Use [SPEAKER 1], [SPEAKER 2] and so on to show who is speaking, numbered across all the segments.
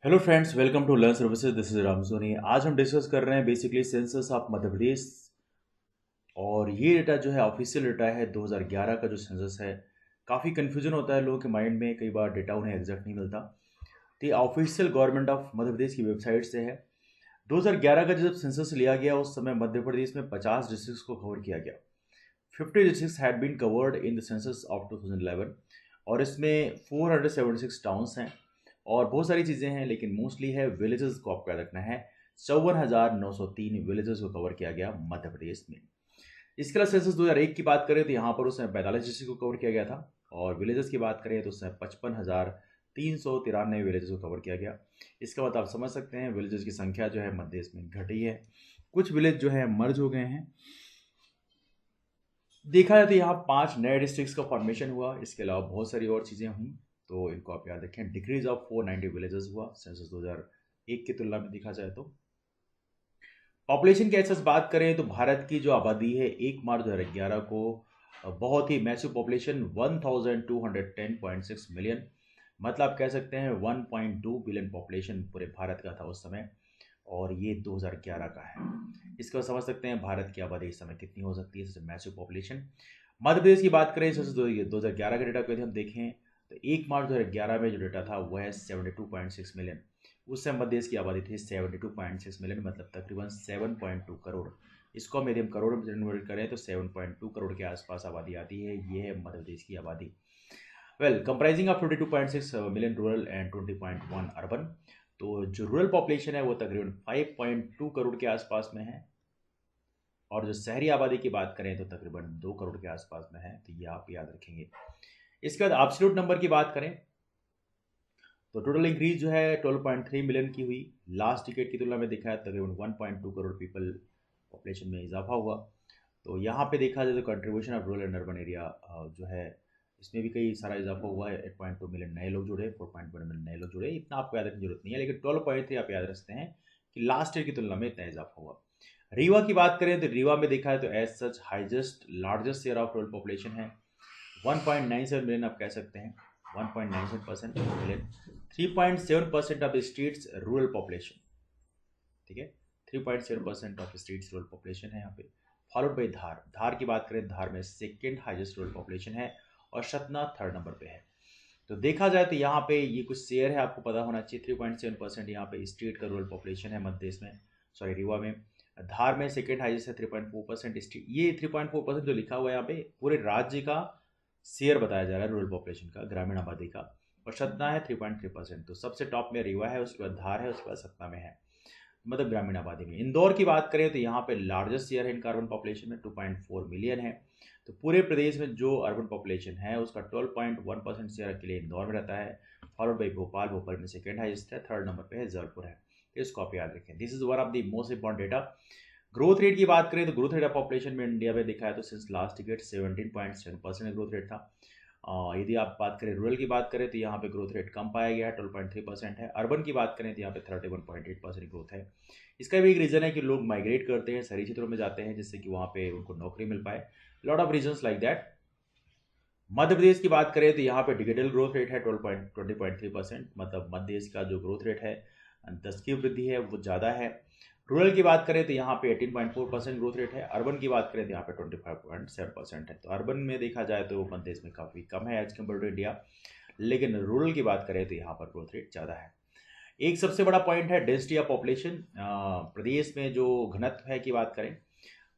[SPEAKER 1] Hello friends, welcome to learn services. This is Ram Soni. आज हम discuss कर रहे हैं basically census of Madhya Pradesh. और ये डेटा जो है ऑफिशियल डेटा है 2011 का जो सेंसस है। काफ़ी कन्फ्यूजन होता है लोगों के माइंड में, कई बार डेटा उन्हें एग्जैक्ट नहीं मिलता। तो ये official government of Madhya Pradesh की वेबसाइट से है। 2011 का जब सेंसस लिया गया उस समय मध्य प्रदेश में 50 डिस्ट्रिक्ट्स को कवर किया गया। 50 districts had been covered in the census of 2011 और इसमें 476 टाउन्स हैं और बहुत सारी चीज़ें हैं, लेकिन मोस्टली है विलेजेस को आपको याद रखना है। 54,903 विलेजेस को कवर किया गया मध्य प्रदेश में। इसके अलावा सेंसस 2001 की बात करें तो यहाँ पर उसमें 45 डिस्ट्रिक्ट को कवर किया गया था और विलेजेस की बात करें तो उसमें 55,393 विलेजेस को कवर किया गया। इसका मतलब आप समझ सकते हैं विलेजेस की संख्या जो है मध्य प्रदेश में घटी है। कुछ विलेज जो है मर्ज हो गए हैं। देखा जाए तो यहाँ 5 नए डिस्ट्रिक्ट्स का फॉर्मेशन हुआ। इसके अलावा बहुत सारी और चीज़ें हुई, तो इनको आप याद रखें। डिक्रीज ऑफ 490 विलेजेस हुआ सेंसस 2001 की तुलना में देखा जाए तो। पॉपुलेशन की ऐसे बात करें तो भारत की जो आबादी है 1 मार्च 2011 को बहुत ही मैसिव पॉपुलेशन 1210.6 मिलियन, मतलब आप कह सकते हैं 1.2 बिलियन पॉपुलेशन पूरे भारत का था उस समय। और ये 2011 का है। इसको समझ सकते हैं भारत की आबादी इस समय कितनी हो सकती है, सबसे मैसिव पॉपुलेशन। मध्य प्रदेश की बात करें सबसे 2011 के डेटा को यदि हम देखें तो 1 मार्च 2011 में जो डेटा था वह है 72.6 मिलियन। उस समय मध्य प्रदेश की आबादी थी 72.6 मिलियन, मतलब तकरीबन 7.2 करोड़। इसको हम यदि हम करोड़ में कन्वर्ट करें तो 7.2 करोड़ के आसपास आबादी आती है। ये है मध्य प्रदेश की आबादी। Well, comprising of 22.6 million rural and 20.1 urban. तो जो रूरल पॉपुलेशन है वो तकरीबन 5.2 करोड़ के आसपास में है और जो शहरी आबादी की बात करें तो तकरीबन 2 करोड़ के आसपास में है। तो ये आप याद रखेंगे। इसके बाद एब्सोल्यूट नंबर की बात करें तो टोटल इंक्रीज जो है 12.3 मिलियन की हुई। लास्ट डिकेड की तुलना में देखा है तकरीबन 1.2 करोड़ पीपल पॉपुलेशन में इजाफा हुआ। तो यहाँ पे देखा जाए तो contribution of rural and urban area जो है इसमें भी कई सारा इजाफा हुआ है। 8.2 मिलियन नए लोग जुड़े, 4.1 मिलियन नए लोग जुड़े। इतना आपको याद रखने की जरूरत नहीं है, लेकिन 12.3 आप याद रखते हैं कि लास्ट ईयर की तुलना में इतना इजाफा हुआ। रीवा की बात करें तो रीवा में देखा है तो as such highest largest share of rural population है। 1.97 मिलियन आप कह सकते हैं, 1.97% million. 3.7% of states rural population, ठीक है। 3.7% ऑफ स्टेट्स रूरल पॉपुलेशन है यहाँ पे। फॉलोड बाई धार। धार की बात करें, धार में सेकेंड हाईएस्ट रूरल पॉपुलेशन है और सतना थर्ड नंबर पे है। तो देखा जाए तो यहाँ पे ये कुछ शेयर है, आपको पता होना चाहिए। 3.7% यहाँ पे स्टेट का रूरल पॉपुलेशन है मध्य प्रदेश में, सॉरी रीवा में। धार में सेकेंड हाईएस्ट है 3.4% स्टेट। ये 3.4% जो लिखा हुआ है यहाँ पे पूरे राज्य का शेयर बताया जा रहा है रूरल पॉपुलेशन का, ग्रामीण आबादी का। और सतना है 3.3%। तो सबसे टॉप में रीवा है, उसके बाद धार है, उसके बाद सतना में है, मतलब ग्रामीण आबादी में। इंदौर की बात करें तो यहाँ पे लार्जेस्ट शेयर है इन अर्बन पॉपुलेशन में, 2.4 मिलियन है। तो पूरे प्रदेश में जो अर्बन पॉपुलेशन है उसका 12.1% शेयर अकेले इंदौर में रहता है। Followed by Bhopal. भोपाल में सेकेंड हाईएस्ट है, थर्ड नंबर पे है जयपुर है। इसको आप याद रखें। This is one of the most important data. Growth rate की बात करें तो ग्रोथ रेट ऑफ पॉपुलेशन में इंडिया में देखा है तो since last decade 17.7% growth rate था। यदि आप बात करें रूरल की बात करें तो यहाँ पे ग्रोथ रेट कम पाया गया है, 12.3% है। अर्बन की बात करें तो यहाँ पे 31.8% ग्रोथ है। इसका भी एक रीज़न है कि लोग माइग्रेट करते हैं, शहरी क्षेत्रों में जाते हैं, जिससे कि वहाँ पे उनको नौकरी मिल पाए। Lot of reasons like that. Madhya Pradesh की बात करें तो यहाँ पे डिजिटल ग्रोथ रेट है 20.3%, मतलब मध्य प्रदेश का जो ग्रोथ रेट है 10 की वृद्धि है वो ज़्यादा है। रूरल की बात करें तो यहाँ पे 18.4% ग्रोथ रेट है। अर्बन की बात करें तो यहाँ पे 25.7% है। तो अर्बन में देखा जाए तो मध्य प्रदेश में काफ़ी कम है एज कम्पेयर टू इंडिया, लेकिन रूरल की बात करें तो यहाँ पर ग्रोथ रेट ज़्यादा है। एक सबसे बड़ा पॉइंट है डेंसिटी ऑफ पॉपुलेशन। प्रदेश में जो घनत्व है की बात करें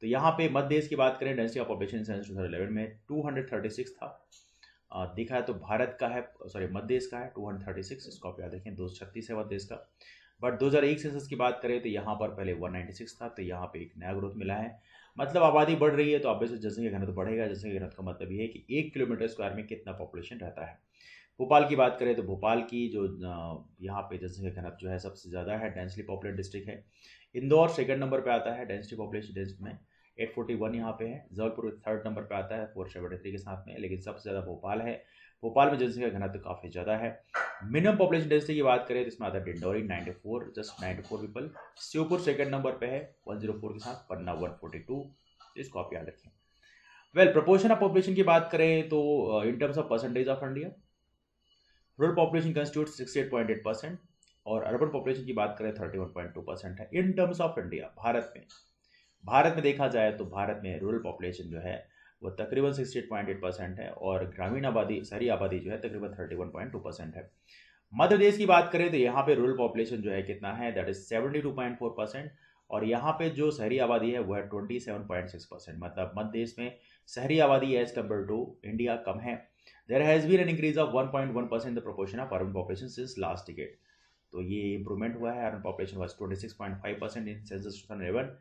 [SPEAKER 1] तो यहाँ पे मध्य देश की बात करें, डेंसिटी ऑफ पॉपुलेशन सेंस 2011 में 236 था। देखा है तो भारत का है, सॉरी मध्य देश का है 236। इसको आप याद रखें, 236 है मध्य देश का। बट 2001 सेंसस की बात करें तो यहाँ पर पहले 196 था, तो यहाँ पे एक नया ग्रोथ मिला है। मतलब आबादी बढ़ रही है तो ऑब्वियसली जनसंख्या घनत्व बढ़ेगा। जनसंख्या घनत्व का मतलब ये है कि 1 किलोमीटर स्क्वायर में कितना पॉपुलेशन रहता है। भोपाल की बात करें तो भोपाल की जो यहाँ पे जनसंख्या घनत्व जो है सबसे ज़्यादा है, डेंसली पॉपुलेटेड डिस्ट्रिक्ट है। इंदौर सेकंड नंबर पे आता है डेंसिटी पॉपुलेशन डिस्ट्रिक्ट में, 841 यहाँ पे है। जबलपुर थर्ड नंबर पे आता है 473 के साथ में, लेकिन सबसे ज़्यादा भोपाल है। भोपाल में जनसंख्या घनत्व काफ़ी ज़्यादा है। मिनिमम पॉपुलेशन डेंसिटी की बात करें तो इसमें आता है Dindori 94, just 94 people. Sheopur second number पे है 104 के साथ, पन्ना 142। इसको आप याद रखें। वेल, प्रोपोर्शन ऑफ पॉपुलेशन की बात करें तो in terms of percentage of India, rural population constitute 68.8%, और अर्बन पॉपुलेशन की बात करें 31.2% है। In terms of India, Bharat में देखा जाए तो भारत में रूरल पॉपुलेशन जो है वो तकरीबन 68.8% है और ग्रामीण आबादी, शहरी आबादी जो है तकरीबन 31.2% है। मध्य प्रदेश की बात करें तो यहाँ पे रूरल पॉपुलेशन जो है कितना है, दैट इज 72.4%, और यहाँ पे जो शहरी आबादी है वो है 27.6%। मतलब मध्य प्रदेश में शहरी आबादी एज कम्पेयर टू इंडिया कम है। There has been an increase of 1.1% the proportion of urban population since last decade. तो ये इंप्रूवमेंट हुआ है। Urban population was 26.5% in census 2011,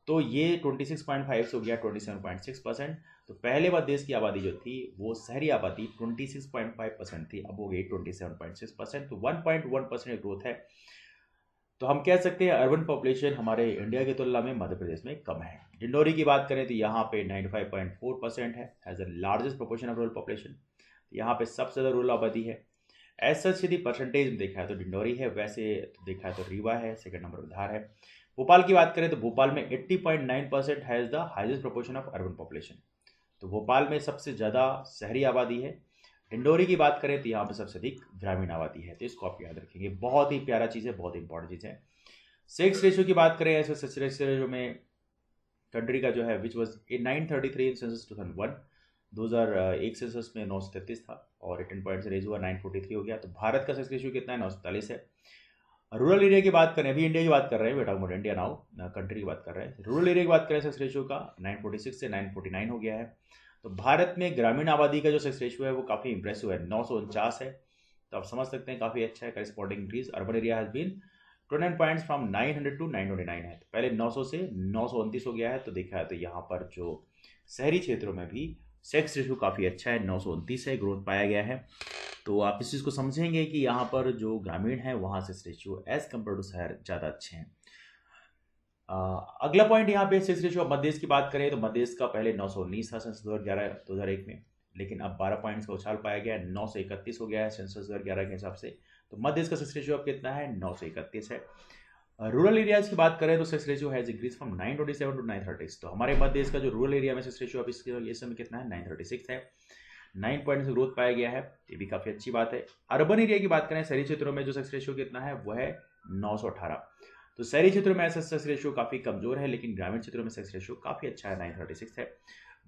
[SPEAKER 1] तो ये 26.5 से हो गया 27.6%। तो पहले बार देश की आबादी जो थी वो शहरी आबादी 26.5% थी, अब हो गई 27.6%। तो 1.1% ग्रोथ है। तो हम कह सकते हैं अर्बन पॉपुलेशन हमारे इंडिया की तुलना में मध्य प्रदेश में कम है। डिंडोरी की बात करें तो यहाँ पे 95.4% है, has the largest proportion of rural population. यहाँ पे सबसे ज़्यादा रूरल आबादी है। एज सच यदि परसेंटेज में देखा है तो डिंडोरी है, वैसे तो देखा है तो रीवा है, सेकंड नंबर पर धार है। भोपाल की बात करें तो भोपाल में 80.9% has the highest proportion of urban population. तो भोपाल में सबसे ज़्यादा शहरी आबादी है। डिंडोरी की बात करें तो यहाँ पर सबसे अधिक ग्रामीण आबादी है। तो इसको आप याद रखेंगे, बहुत ही प्यारा चीज़ है, बहुत ही इंपॉर्टेंट चीज़ है। सेक्स रेशियो की बात करें, ऐसे सेक्स रेशियो में कंट्री का जो है which was 933 in census 2001, 2001 census में 933 था और 18 पॉइंट से रेज हुआ 943 हो गया। तो भारत का सेक्स रेशियो कितना है, 943 है। रूरल एरिया की बात करें, अभी इंडिया की बात कर रहे हैं, बेटा मोड इंडिया नाउ कंट्री की बात कर रहे हैं। रूरल एरिया की बात करें सेक्स रेशियो का 946 से 949 हो गया है। तो भारत में ग्रामीण आबादी का जो सेक्स रेशियो है वो काफ़ी इंप्रेसिव है, 949 है। तो आप समझ सकते हैं काफ़ी अच्छा है। Corresponding increase urban area has been 29 points from 900 to 929 है। तो पहले 900 से 929 हो गया है। तो देखा है तो यहाँ पर जो शहरी क्षेत्रों में भी सेक्स रेशियो काफ़ी अच्छा है, 929 है, ग्रोथ पाया गया है। तो आप इस चीज़ को समझेंगे कि यहाँ पर जो ग्रामीण है वहाँ sex ratio as compare to शहर ज़्यादा अच्छे हैं। अगला पॉइंट यहाँ पे सेक्स रेशियो मध्य देश की बात करें तो मध्य देश का पहले 919 था सेंसस 2011-2001 में, लेकिन अब 12 पॉइंट्स का उछाल पाया गया है, 931 हो गया है सेंसस 2011 के हिसाब से। तो मध्य देश का सेक्स रेशियो अब कितना है, 931 है। रूरल एरियाज की बात करें तो sex ratio has increase from 927 to 930। तो हमारे मध्य देश का जो रूरल एरिया में सेक्स रेशियो अब इस समय कितना है, 936 है, 9 पॉइंट से ग्रोथ पाया गया है। ये भी काफ़ी अच्छी बात है। अर्बन एरिया की बात करें, शहरी क्षेत्रों में जो सेक्स रेशियो कितना है वो है 918। तो शहरी क्षेत्रों में सेक्स रेशियो काफ़ी कमजोर है, लेकिन ग्रामीण क्षेत्रों में सेक्स रेशियो काफ़ी अच्छा है, 936 है।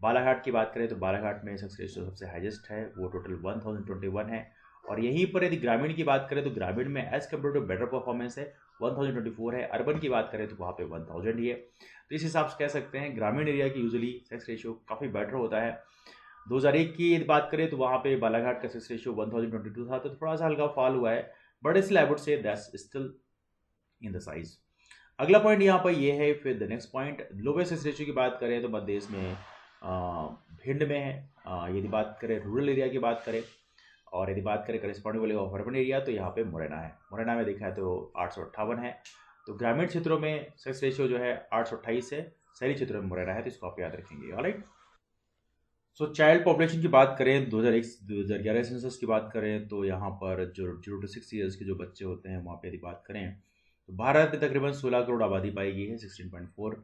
[SPEAKER 1] बालाघाट की बात करें तो बालाघाट में सेक्स रेशियो सबसे हाईएस्ट है, वो टोटल 1021 है। और यहीं पर यदि ग्रामीण की बात करें तो ग्रामीण में as compare to better performance है, 1024 है। अर्बन की बात करें तो वहाँ पे 1000 ही है। तो इस हिसाब से कह सकते हैं ग्रामीण एरिया की यूजुअली सेक्स रेशियो काफ़ी बेटर होता है। 2001 की यदि बात करें तो वहाँ पे बालाघाट का सेक्स रेशियो 1022 था, तो थोड़ा सा हल्का फॉल हुआ है, but still I would say that's still in the size. अगला पॉइंट यहाँ पर ये है, फिर the next point lowest sex ratio की बात करें तो मध्य देश में भिंड में है। यदि बात करें रूरल एरिया की बात करें, और यदि बात करें करेस्पॉन्डिंग वाले ऑफ अर्बन एरिया तो यहाँ पे मुरैना है। मुरैना में देखा है तो 858 है। तो ग्रामीण क्षेत्रों में सेक्स रेशियो जो है 828 है, शहरी क्षेत्रों में मुरैना है। तो इसको आप याद रखेंगे। ऑलराइट। सो चाइल्ड पॉपुलेशन की बात करें, 2001-2011 सेंसस की बात करें तो यहाँ पर जो 0 to 6 ईयर्स के जो बच्चे होते हैं वहाँ पे यदि बात करें तो भारत में तकरीबन 16 करोड़ आबादी पाई गई है, 16.4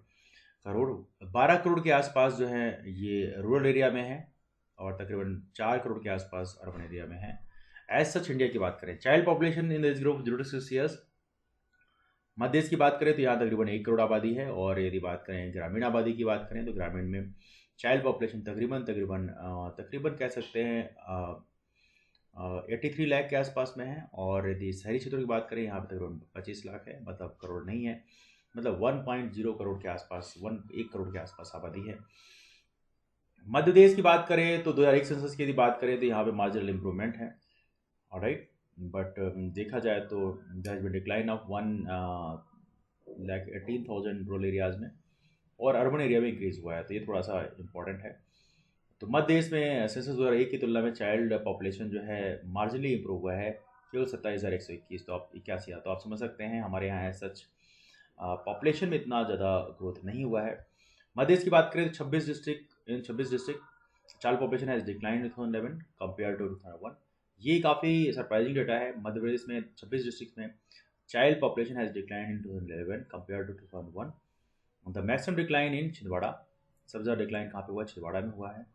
[SPEAKER 1] करोड़। 12 करोड़ के आसपास जो है ये रूरल एरिया में है और तकरीबन 4 करोड़ के आसपास अर्बन एरिया में है। एज सच इंडिया की बात करें, child population in this group 0 to 6 years, Madhya देश की बात करें तो यहाँ तकरीबन 1 करोड़ आबादी है। और यदि बात करें ग्रामीण आबादी की बात करें तो ग्रामीण में चाइल्ड पॉपुलेशन तकरीबन कह सकते हैं 83 लाख के आसपास में है। और यदि शहरी क्षेत्रों की बात करें यहाँ पर तकरीबन 25 लाख है, मतलब करोड़ नहीं है, मतलब 1.0 करोड़ के आसपास, 1 करोड़ के आसपास आबादी है। मध्य देश की बात करें तो 2001 सेंसस की यदि बात करें तो यहाँ पे मार्जिनल इंप्रूवमेंट है, ऑलराइट। बट देखा जाए तो there has been decline of 1,18,000 rural areas में, और अर्बन एरिया में इंक्रीज हुआ है। तो ये थोड़ा सा इंपॉर्टेंट है। तो मध्य देश में सेंसस 2001 की तुलना में चाइल्ड पॉपुलेशन जो है मार्जिनली इंप्रूव हुआ है, केवल 27,121, तो आप 81। तो आप समझ सकते हैं हमारे यहाँ सच पॉपुलेशन में इतना ज़्यादा ग्रोथ नहीं हुआ है। मध्य देश की बात करें तो 26 district child population has decline in 2011 compare to 2001। ये काफ़ी सरप्राइजिंग डेटा है। मध्य प्रदेश में 26 डिस्ट्रिक्ट में child population has decline in 2011 compare to 2001। The maximum decline in Chhindwara, सबसे ज़्यादा डिक्लाइन कहाँ पे हुआ है, छिंदवाड़ा में हुआ है,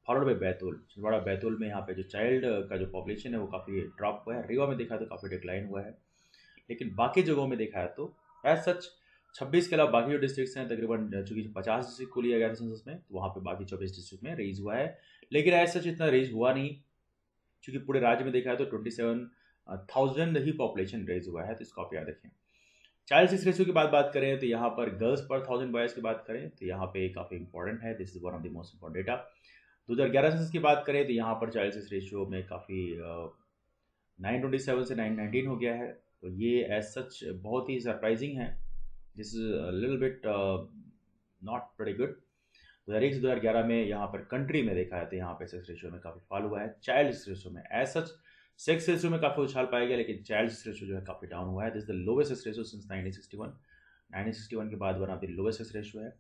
[SPEAKER 1] फॉलोड बाई बैतूल। छिंदवाड़ा बैतूल में यहाँ पे जो चाइल्ड का जो पॉपुलेशन है वो काफ़ी ड्रॉप हुआ है। रीवा में देखा तो काफ़ी डिक्लाइन हुआ है। लेकिन बाकी जगहों में देखा है तो एज सच 26 के अलावा बाकी जो डिस्ट्रिक्ट्स हैं तकरीबन, चूँकि 50 डिस्ट्रिक्ट को लिया गया था सेंसस में, तो वहाँ पे बाकी 24 डिस्ट्रिक्ट में रेज़ हुआ है। लेकिन एज सच इतना रेज़ हुआ नहीं, चूँकि पूरे राज्य में देखा है तो 27,000 ही पॉपुलेशन रेज़ हुआ है, तो इसको आप याद रखें। चाइल्ड सेक्स रेशियो की बात करें तो यहाँ पर गर्ल्स पर 1000 बॉयज़ की बात करें तो यहाँ पे काफ़ी इंपॉर्टेंट है, this is one of the most important data. 2011 census की बात करें तो यहाँ पर चाइल्ड सेक्स रेशियो में काफ़ी 927 से 919 हो गया है, तो ये एज सच बहुत ही सरप्राइजिंग है। This is little bit not very good. 2001 से 2011 में यहाँ पर कंट्री में देखा है तो यहाँ पे सेक्स रेशियो में काफ़ी फॉल हुआ है। चाइल्ड सेक्स रेशियो में एज सच सेक्स रेशियो में काफ़ी उछाल पाया गया, लेकिन चाइल्ड सेक्स रेशियो जो है काफ़ी डाउन हुआ है। This is the lowest sex ratio since 1961 के बाद one of the lowest sex ratio है।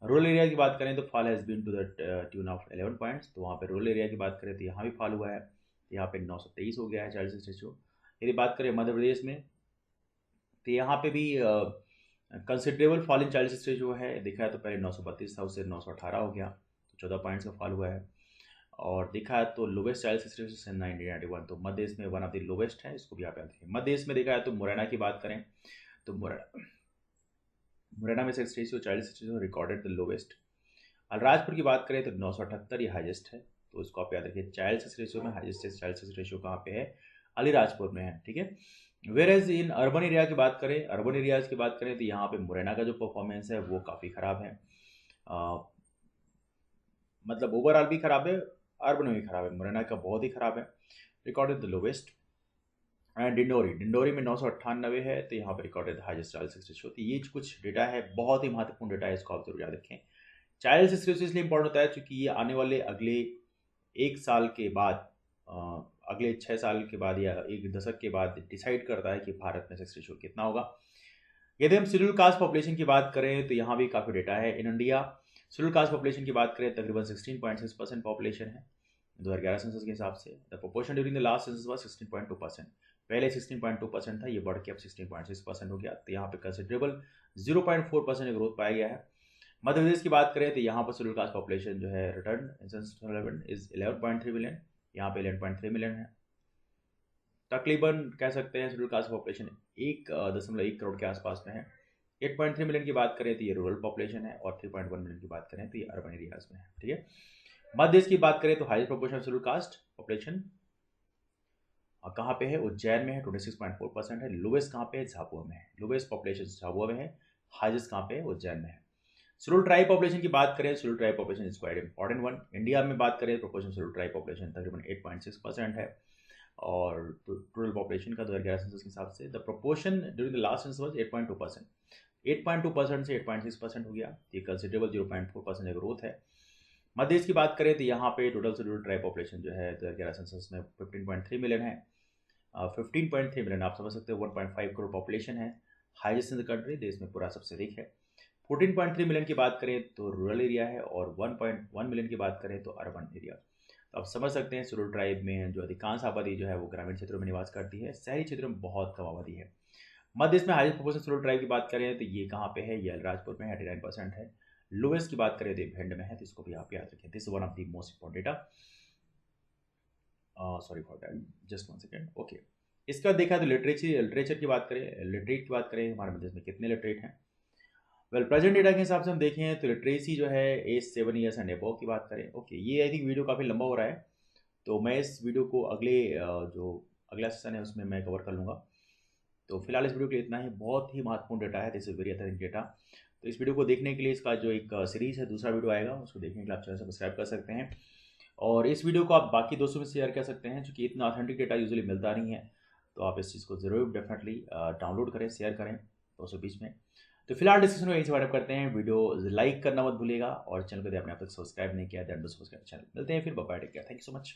[SPEAKER 1] रूरल एरिया की बात करें तो fall has been to the tune of 11 points, तो वहाँ पे रूरल एरिया की बात करें तो यहाँ भी फॉल हुआ है, तो यहाँ पे 923 हो गया है चाइल्ड सेक्स रेशियो। यदि बात करें मध्य प्रदेश में तो यहाँ पे भी considerable fall in child sex ratio है, देखा है तो पहले 932 था, उससे 918 हो गया, तो 14 पॉइंट्स का फॉल हुआ है। और देखा है तो lowest child sex ratio since 1991, तो मध्य देश में वन ऑफ द लोवेस्ट है, इसको भी आप याद रखें। मध्य देश में देखा है तो मुरैना की बात करें तो मुरैना में sex ratio child sex ratio recorded the lowest. Alirajpur की बात करें तो 978 ये हाईएस्ट है, तो इसको आप याद रखिए। चाइल्ड सेक्स रेशियो में हाईएस्ट चाइल्ड सेक्स रेशियो कहाँ पे है? अलीराजपुर में है, ठीक है। Whereas in urban area की बात करें, अर्बन एरियाज की बात करें तो यहाँ पे मुरैना का जो परफॉर्मेंस है वो काफ़ी ख़राब है, मतलब ओवरऑल भी ख़राब है, अर्बन में भी ख़राब है, मुरैना का बहुत ही ख़राब है, recorded the lowest. And Dindori में 998 है, तो यहाँ पर recorded highest child sex ratio. तो ये कुछ डेटा है, बहुत ही महत्वपूर्ण डेटा है, इसको आप जरूर याद रखें। चाइल्ड सेक्स रेशियो इसलिए इंपॉर्टेंट होता है क्योंकि ये आने वाले अगले 1 साल के बाद, अगले 6 साल के बाद या 1 दशक के बाद डिसाइड करता है कि भारत में सेक्स रेशियो कितना होगा। यदि हम शेड्यूल कास्ट पॉपुलेशन की बात करें तो यहाँ भी काफ़ी डेटा है। In India schedule caste population की बात करें तकरीबन 16.6% पॉपुलेशन है 2011 सेंसस के हिसाब से। The proportion during the last census was 16.2%, पहले 16.2% था, ये बढ़ के अब 16.6% हो गया, तो यहाँ पे कंसिडरेबल 0.4% ग्रोथ पाया गया है। मध्य प्रदेश की बात करें तो यहाँ पर शेड्यूल कास्ट पॉपुलेशन जो है return in census 2011 is 11.3 million, यहाँ पे 11.3 मिलियन है। तकरीबन कह सकते हैं शेड्यूल कास्ट पॉपुलेशन 1.1 करोड़ के आसपास में है। 8.3 मिलियन की बात करें तो ये रूरल पॉपुलेशन है, और 3.1 मिलियन की बात करें तो ये अर्बन एरियाज में है, ठीक है। मध्य देश की बात करें तो highest proportion of schedule caste population कहाँ पे है? उज्जैन में है, 26.4% है। लोवेस्ट कहाँ पे है? झाबुआ में है, लोवेस्ट पॉपुलेशन झाबुआ में है, हाईएस्ट कहाँ पे है? उज्जैन में है। शेड्यूल ट्राइब पॉपुलेशन की बात करें, schedule tribe population is quite important one. India में बात करें प्रोपोर्शन शेड्यूल ट्राइब पॉपुलेशन तकरीबन 8.6% है, और टोटल पॉपुलेशन का 2011 सेंसस के हिसाब से the proportion during the last census was 8.2%, 8.2% से 8.6% हो गया, ये कंसिडरेबल 0.4% ग्रोथ है। मध्य देश की बात करें तो यहाँ पे टोटल शेड्यूल ट्राइब पॉपुलेशन जो है 2011 सेंसस में 15.3 मिलियन है। 15.3 मिलियन आप समझ सकते हो 1.5 करोड़ पॉपुलेशन है, हाईएस्ट इन द कंट्री, देश में पूरा सबसे अधिक है। 14.3 मिलियन की बात करें तो रूरल एरिया है, और 1.1 मिलियन की बात करें तो अर्बन एरिया। तो आप समझ सकते हैं शेड्यूल ट्राइब में जो अधिकांश आबादी जो है वो ग्रामीण क्षेत्रों में निवास करती है, शहरी क्षेत्रों में बहुत कम आबादी है। मध्य देश में हाईएस्ट प्रोपोर्शन शेड्यूल ट्राइब की बात करें तो ये कहाँ पे है? ये अलीराजपुर में 89% है। लोवेस्ट की बात करें तो भिंड में है, तो इसको भी आप याद रखें। This one of the most important data, sorry for that, just 1 second, okay. इसके बाद देखा तो लिटरेचर की बात करें, लिटरेट की बात करें, हमारे मध्य देश में कितने लिटरेट हैं? वेल प्रेजेंट डेटा के हिसाब से हम देखें तो लिटरेसी जो है एज 7 ईयर्स एंड अबव की बात करें, ओके। ये आई थिंक वीडियो काफ़ी लंबा हो रहा है, तो मैं इस वीडियो को जो अगला सेशन है उसमें मैं कवर कर लूँगा। तो फिलहाल इस वीडियो के लिए इतना ही, बहुत ही महत्वपूर्ण डेटा है, this is very authentic data. तो इस वीडियो को देखने के लिए इसका जो एक सीरीज़ है, दूसरा वीडियो आएगा, उसको देखने के लिए आप चैनल सब्सक्राइब कर सकते हैं, और इस वीडियो को आप बाकी दोस्तों में शेयर कर सकते हैं, क्योंकि इतना ऑथेंटिक डेटा यूजुअली मिलता नहीं है, तो आप इस चीज़ को ज़रूर डेफिनेटली डाउनलोड करें, शेयर करें दोस्तों बीच में। तो फिलहाल डिस्कशन को यहीं से वाइंड अप करते हैं। वीडियो लाइक करना मत भूलिएगा, और चैनल को यदि आपने अब तक सब्सक्राइब नहीं किया दैन सब्सक्राइब चैनल। मिलते हैं फिर, bye bye, take care, thank you so much.